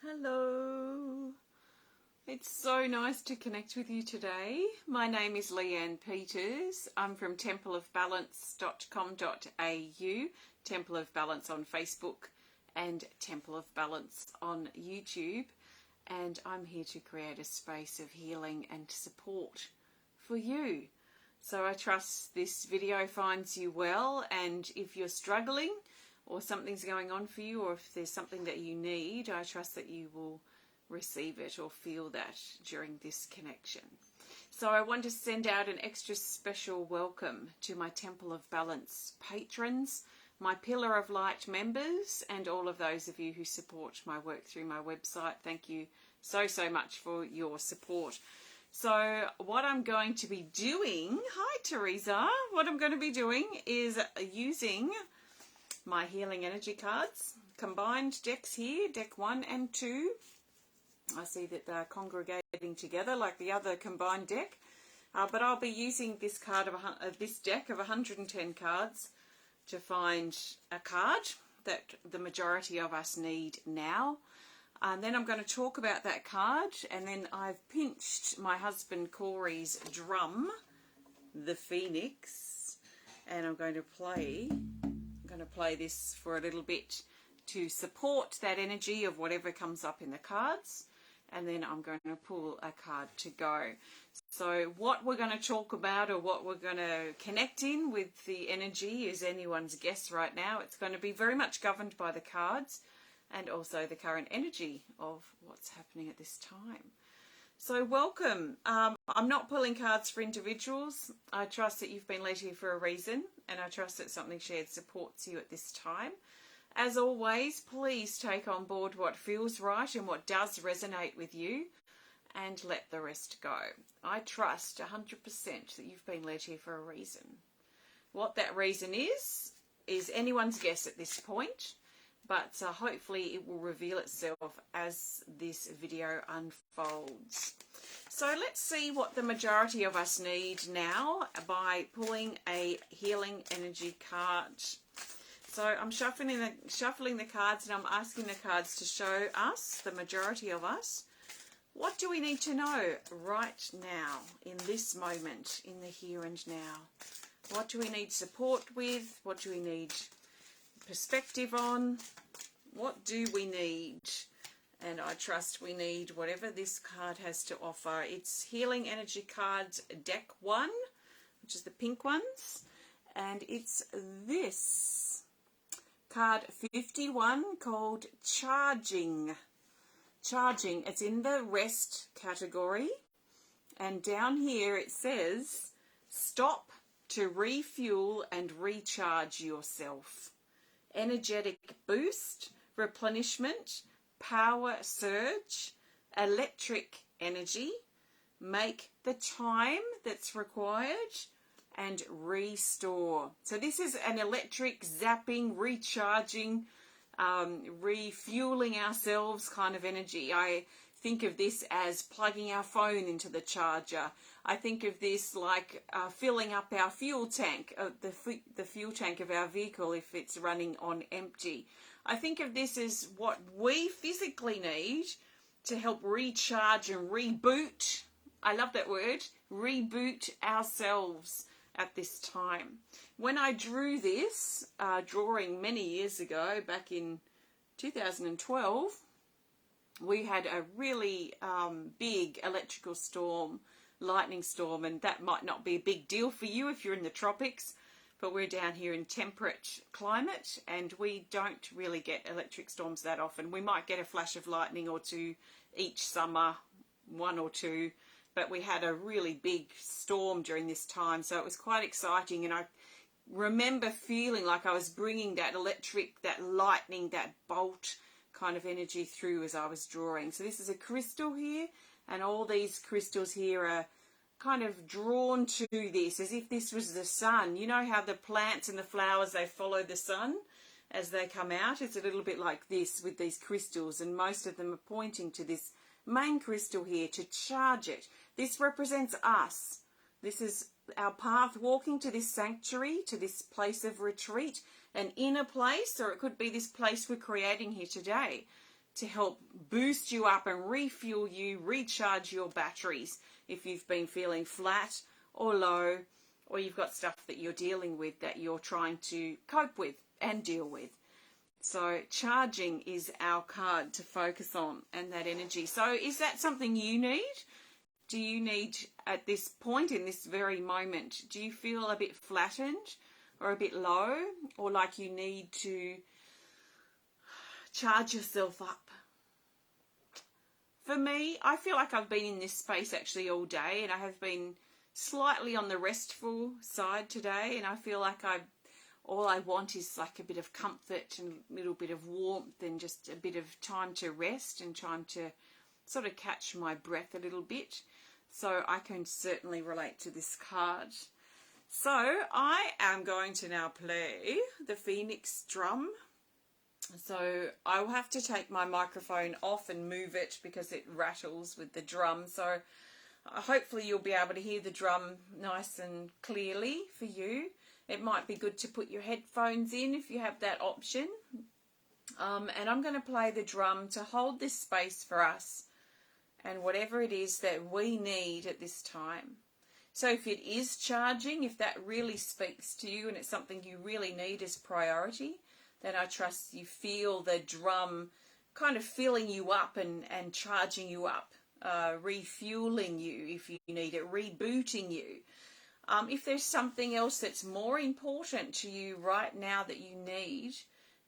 Hello. It's so nice to connect with you today. My name is Leanne Peters. I'm from templeofbalance.com.au, Temple of Balance on Facebook and Temple of Balance on YouTube. And I'm here to create a space of healing and support for you. So I trust this video finds you well, and if you're struggling or something's going on for you, or if there's something that you need, I trust that you will receive it or feel that during this connection. So I want to send out an extra special welcome to my Temple of Balance patrons, my Pillar of Light members, and all of those of you who support my work through my website. Thank you so much for your support. So what I'm going to be doing, hi Teresa, what I'm going to be doing is using my healing energy cards, combined decks here, deck 1 and 2. I see that they're congregating together like the other combined deck, but I'll be using this card of this deck of 110 cards to find a card that the majority of us need now. And then I'm going to talk about that card, and then I've pinched my husband Corey's drum, the Phoenix, and I'm going to play this for a little bit to support that energy of whatever comes up in the cards, and then I'm going to pull a card to go. So what we're going to talk about, or what we're going to connect in with the energy, is anyone's guess right now. It's going to be very much governed by the cards and also the current energy of what's happening at this time. So welcome. I'm not pulling cards for individuals. I trust that you've been led here for a reason, and I trust that something shared supports you at this time. As always, please take on board what feels right and what does resonate with you, and let the rest go. I trust 100% that you've been led here for a reason. What that reason is anyone's guess at this point, but hopefully it will reveal itself as this video unfolds. So let's see what the majority of us need now by pulling a healing energy card. So I'm shuffling the cards, and I'm asking the cards to show us, the majority of us, what do we need to know right now, in this moment, in the here and now? What do we need support with? What do we need perspective on? What do we need? And I trust we need whatever this card has to offer. It's Healing Energy Cards Deck 1, which is the pink ones, and it's this card 51 called Charging. Charging, it's in the rest category, and down here it says stop to refuel and recharge yourself. Energetic boost, replenishment, power surge, electric energy, make the time that's required, and restore. So this is an electric zapping, recharging, refueling ourselves kind of energy. I think of this as plugging our phone into the charger. I think of this like filling up our fuel tank, the fuel tank of our vehicle if it's running on empty. I think of this as what we physically need to help recharge and reboot. I love that word, reboot ourselves at this time. When I drew this, drawing many years ago, back in 2012, we had a really big electrical storm, lightning storm, and that might not be a big deal for you if you're in the tropics, but we're down here in temperate climate, and we don't really get electric storms that often. We might get a flash of lightning or two each summer, one or two, but we had a really big storm during this time, so it was quite exciting. And I remember feeling like I was bringing that electric, that lightning, that bolt kind of energy through as I was drawing. So this is a crystal here, and all these crystals here are kind of drawn to this as if this was the sun. You know how the plants and the flowers, they follow the sun as they come out? It's a little bit like this with these crystals, and most of them are pointing to this main crystal here to charge it. This represents us. This is our path walking to this sanctuary, to this place of retreat, an inner place, or it could be this place we're creating here today, to help boost you up and refuel you, recharge your batteries if you've been feeling flat or low, or you've got stuff that you're dealing with that you're trying to cope with and deal with. So charging is our card to focus on, and that energy. So is that something you need? Do you need, at this point, in this very moment, do you feel a bit flattened or a bit low, or like you need to charge yourself up? For me, I feel like I've been in this space actually all day, and I have been slightly on the restful side today, and I feel like all I want is like a bit of comfort and a little bit of warmth and just a bit of time to rest and time to sort of catch my breath a little bit. So I can certainly relate to this card. So I am going to now play the Phoenix drum. So I will have to take my microphone off and move it because it rattles with the drum. So hopefully you'll be able to hear the drum nice and clearly for you. It might be good to put your headphones in if you have that option. And I'm going to play the drum to hold this space for us and whatever it is that we need at this time. So if it is charging, if that really speaks to you and it's something you really need as priority, then I trust you feel the drum kind of filling you up and charging you up, refueling you if you need it, rebooting you. If there's something else that's more important to you right now that you need,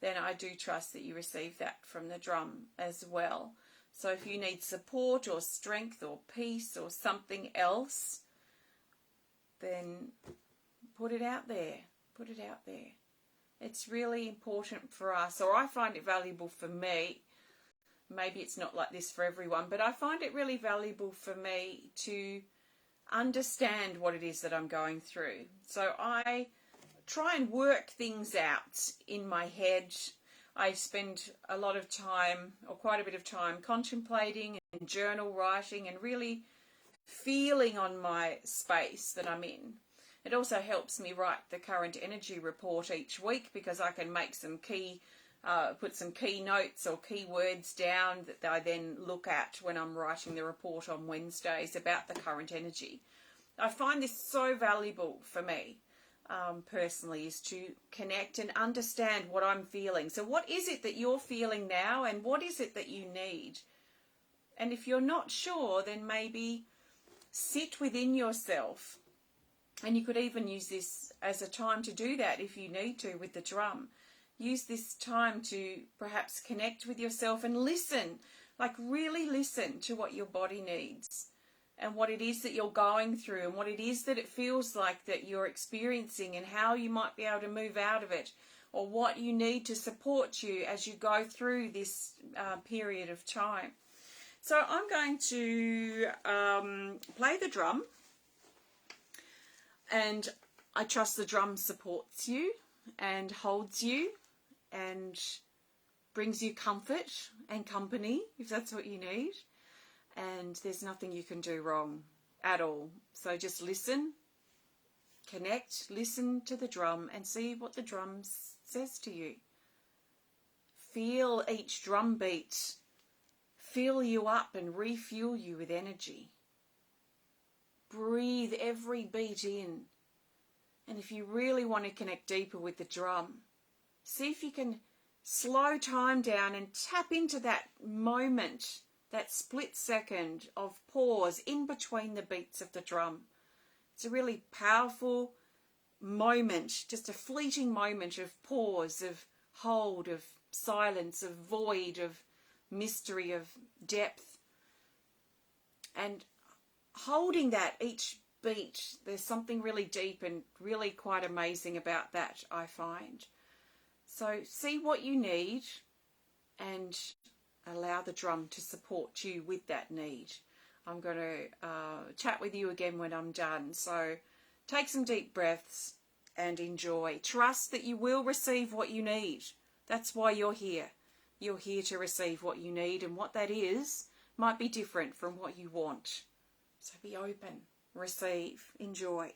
then I do trust that you receive that from the drum as well. So if you need support or strength or peace or something else, then put it out there. Put it out there. It's really important for us, or I find it valuable for me. Maybe it's not like this for everyone, but I find it really valuable for me to understand what it is that I'm going through. So I try and work things out in my head. I spend a lot of time, or quite a bit of time, contemplating and journal writing and really feeling on my space that I'm in. It also helps me write the current energy report each week because I can make some put some key notes or key words down that I then look at when I'm writing the report on Wednesdays about the current energy. I find this so valuable for me personally, is to connect and understand what I'm feeling. So what is it that you're feeling now, and what is it that you need? And if you're not sure, then maybe sit within yourself. And you could even use this as a time to do that if you need to with the drum. Use this time to perhaps connect with yourself and listen, like really listen to what your body needs and what it is that you're going through and what it is that it feels like that you're experiencing and how you might be able to move out of it, or what you need to support you as you go through this period of time. So I'm going to play the drum, and I trust the drum supports you and holds you and brings you comfort and company if that's what you need. And there's nothing you can do wrong at all. So just listen, connect, listen to the drum and see what the drum says to you. Feel each drum beat fill you up and refuel you with energy. Breathe every beat in. And if you really want to connect deeper with the drum, see if you can slow time down and tap into that moment, that split second of pause in between the beats of the drum. It's a really powerful moment, just a fleeting moment of pause, of hold, of silence, of void, of mystery, of depth. And holding that each beat, there's something really deep and really quite amazing about that, I find. So see what you need and allow the drum to support you with that need. I'm going to chat with you again when I'm done. So take some deep breaths and enjoy. Trust that you will receive what you need. That's why you're here. You're here to receive what you need, and what that is might be different from what you want. So be open, receive, enjoy.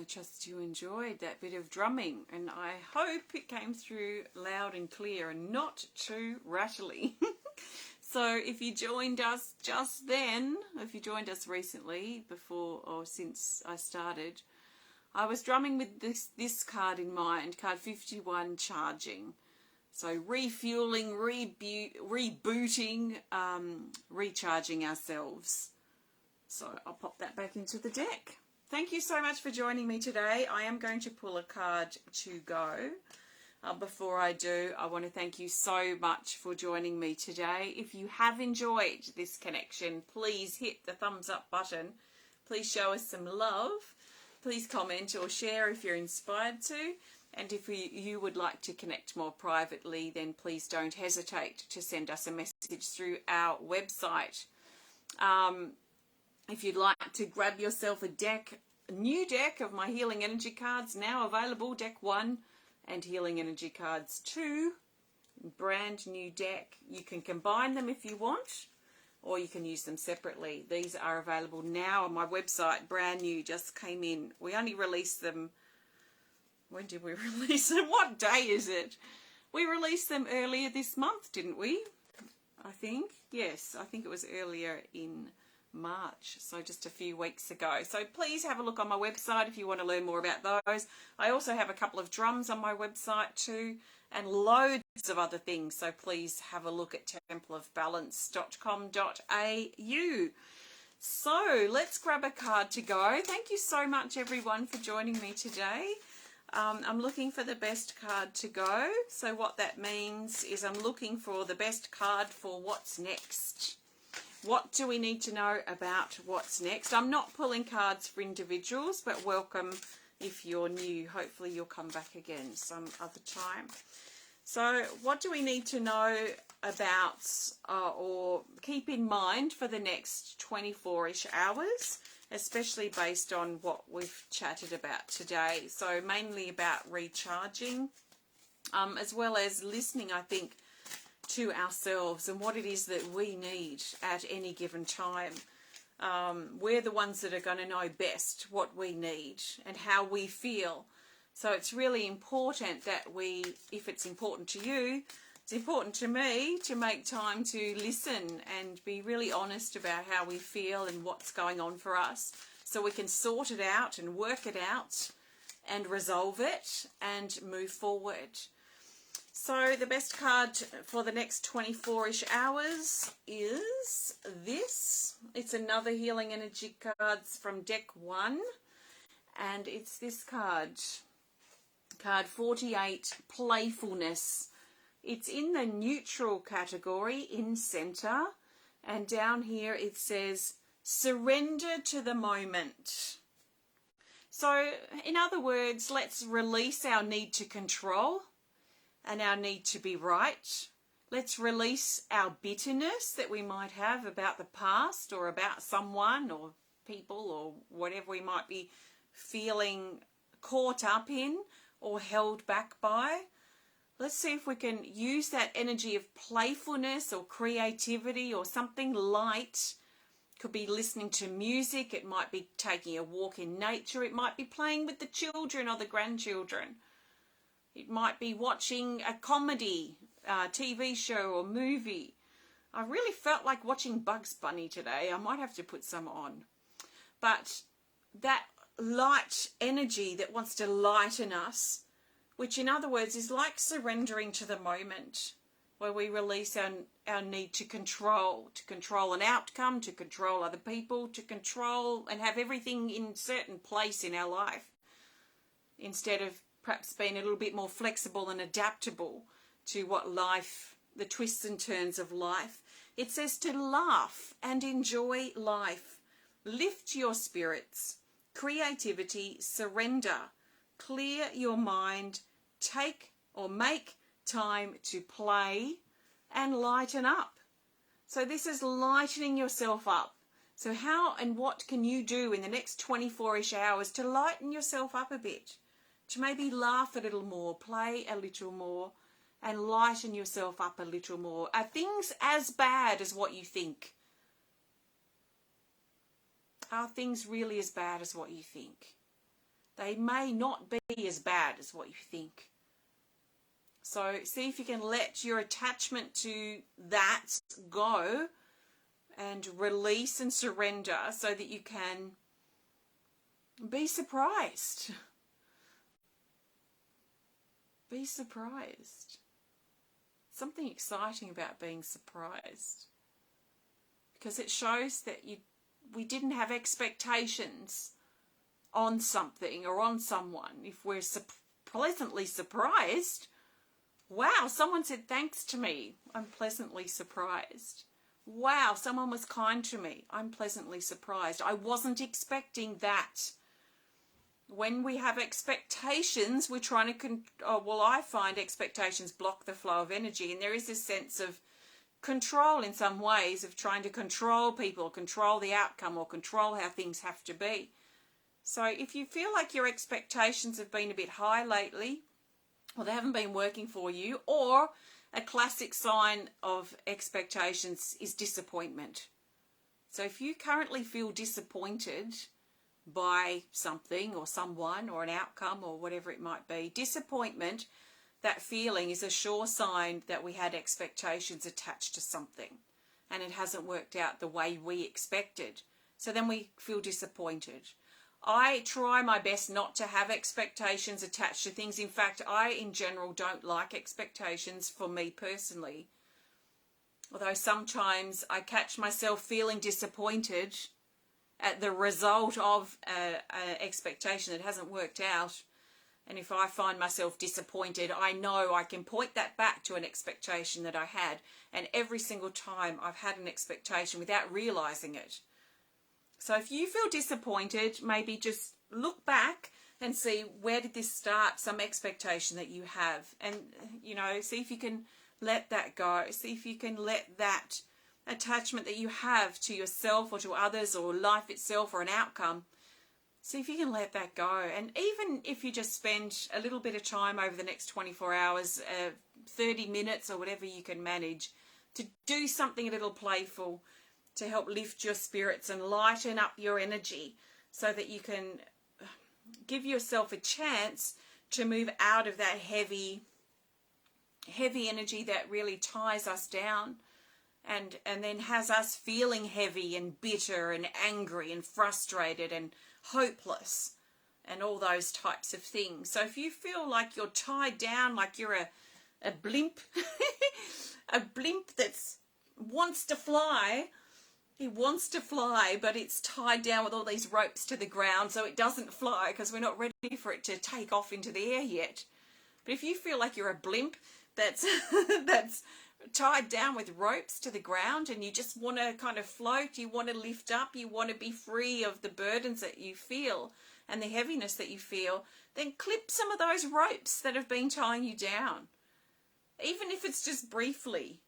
trust you enjoyed that bit of drumming, and I hope it came through loud and clear and not too rattly. So if you joined us just then, if you joined us recently, before or since I started, I was drumming with this card in mind, card 51, charging. So refueling, rebooting, recharging ourselves. So I'll pop that back into the deck. Thank you so much for joining me today. I am going to pull a card to go. Before I do, I want to thank you so much for joining me today. If you have enjoyed this connection, please hit the thumbs up button. Please show us some love. Please comment or share if you're inspired to. And if you would like to connect more privately, then please don't hesitate to send us a message through our website. If you'd like to grab yourself a new deck of my Healing Energy cards, now available, deck 1 and Healing Energy cards 2, brand new deck. You can combine them if you want, or you can use them separately. These are available now on my website, brand new, just came in. We only released them, when did we release them? What day is it? We released them earlier this month, didn't we? I think. Yes, I think it was earlier in March, so just a few weeks ago. So please have a look on my website if you want to learn more about those. I also have a couple of drums on my website too, and loads of other things, so please have a look at templeofbalance.com.au. So let's grab a card to go. Thank you so much everyone for joining me today. I'm looking for the best card to go. So what that means is I'm looking for the best card for what's next. What do we need to know about what's next? I'm not pulling cards for individuals, but welcome if you're new. Hopefully you'll come back again some other time. So what do we need to know about or keep in mind for the next 24-ish hours, especially based on what we've chatted about today? So mainly about recharging, as well as listening, I think, to ourselves and what it is that we need at any given time. We're the ones that are going to know best what we need and how we feel. So it's really important that we, if it's important to you, it's important to me to make time to listen and be really honest about how we feel and what's going on for us, so we can sort it out and work it out and resolve it and move forward. So the best card for the next 24-ish hours is this. It's another Healing Energy cards from deck 1. And it's this card. Card 48, Playfulness. It's in the neutral category in center. And down here it says, surrender to the moment. So in other words, let's release our need to control and our need to be right. Let's release our bitterness that we might have about the past or about someone or people or whatever we might be feeling caught up in or held back by. Let's see if we can use that energy of playfulness or creativity or something light. Could be listening to music, it might be taking a walk in nature, it might be playing with the children or the grandchildren. It might be watching a comedy, TV show or movie. I really felt like watching Bugs Bunny today. I might have to put some on. But that light energy that wants to lighten us, which in other words is like surrendering to the moment, where we release our need to control an outcome, to control other people, to control and have everything in a certain place in our life, instead of perhaps being a little bit more flexible and adaptable to what life, the twists and turns of life. It says to laugh and enjoy life. Lift your spirits, creativity, surrender, clear your mind, take or make time to play and lighten up. So this is lightening yourself up. So how and what can you do in the next 24-ish hours to lighten yourself up a bit? To maybe laugh a little more, play a little more, and lighten yourself up a little more. Are things as bad as what you think? Are things really as bad as what you think? They may not be as bad as what you think. So see if you can let your attachment to that go and release and surrender so that you can be surprised. Be surprised. Something exciting about being surprised. Because it shows that we didn't have expectations on something or on someone. If we're pleasantly surprised, wow, someone said thanks to me, I'm pleasantly surprised. Wow, someone was kind to me, I'm pleasantly surprised. I wasn't expecting that. When we have expectations, we're trying to, I find expectations block the flow of energy, and there is this sense of control in some ways, of trying to control people, control the outcome, or control how things have to be. So if you feel like your expectations have been a bit high lately, or they haven't been working for you, or a classic sign of expectations is disappointment. So if you currently feel disappointed by something or someone or an outcome or whatever it might be, disappointment, that feeling is a sure sign that we had expectations attached to something and it hasn't worked out the way we expected. So then we feel disappointed. I try my best not to have expectations attached to things. In fact, I in general don't like expectations for me personally. Although sometimes I catch myself feeling disappointed at the result of an expectation that hasn't worked out. And if I find myself disappointed, I know I can point that back to an expectation that I had. And every single time I've had an expectation without realizing it. So if you feel disappointed, maybe just look back and see, where did this start? Some expectation that you have. And, see if you can let that go. See if you can let that attachment that you have to yourself or to others or life itself or an outcome, see if you can let that go. And even if you just spend a little bit of time over the next 24 hours, 30 minutes or whatever you can manage, to do something a little playful to help lift your spirits and lighten up your energy so that you can give yourself a chance to move out of that heavy energy that really ties us down. And then has us feeling heavy and bitter and angry and frustrated and hopeless and all those types of things. So if you feel like you're tied down, like you're a blimp, a blimp that wants to fly, it wants to fly, but it's tied down with all these ropes to the ground so it doesn't fly because we're not ready for it to take off into the air yet. But if you feel like you're a blimp that's tied down with ropes to the ground and you just want to kind of float, you want to lift up, you want to be free of the burdens that you feel and the heaviness that you feel, then clip some of those ropes that have been tying you down. Even if it's just briefly,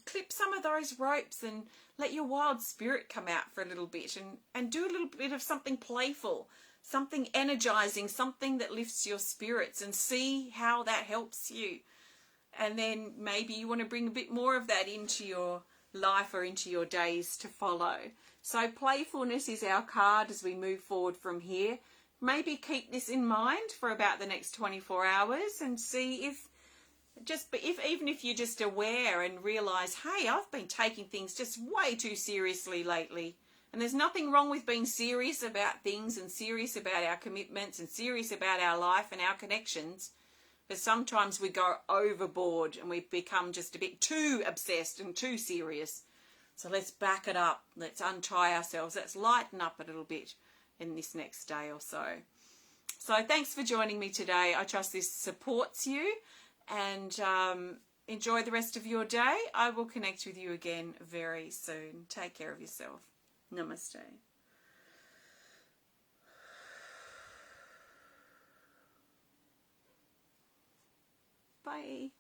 clip some of those ropes and let your wild spirit come out for a little bit and do a little bit of something playful, something energizing, something that lifts your spirits, and see how that helps you. And then maybe you want to bring a bit more of that into your life or into your days to follow. So playfulness is our card as we move forward from here. Maybe keep this in mind for about the next 24 hours and see even if you're just aware and realize, hey, I've been taking things just way too seriously lately. And there's nothing wrong with being serious about things and serious about our commitments and serious about our life and our connections. But sometimes we go overboard and we become just a bit too obsessed and too serious. So let's back it up. Let's untie ourselves. Let's lighten up a little bit in this next day or so. So thanks for joining me today. I trust this supports you, and enjoy the rest of your day. I will connect with you again very soon. Take care of yourself. Namaste. Bye.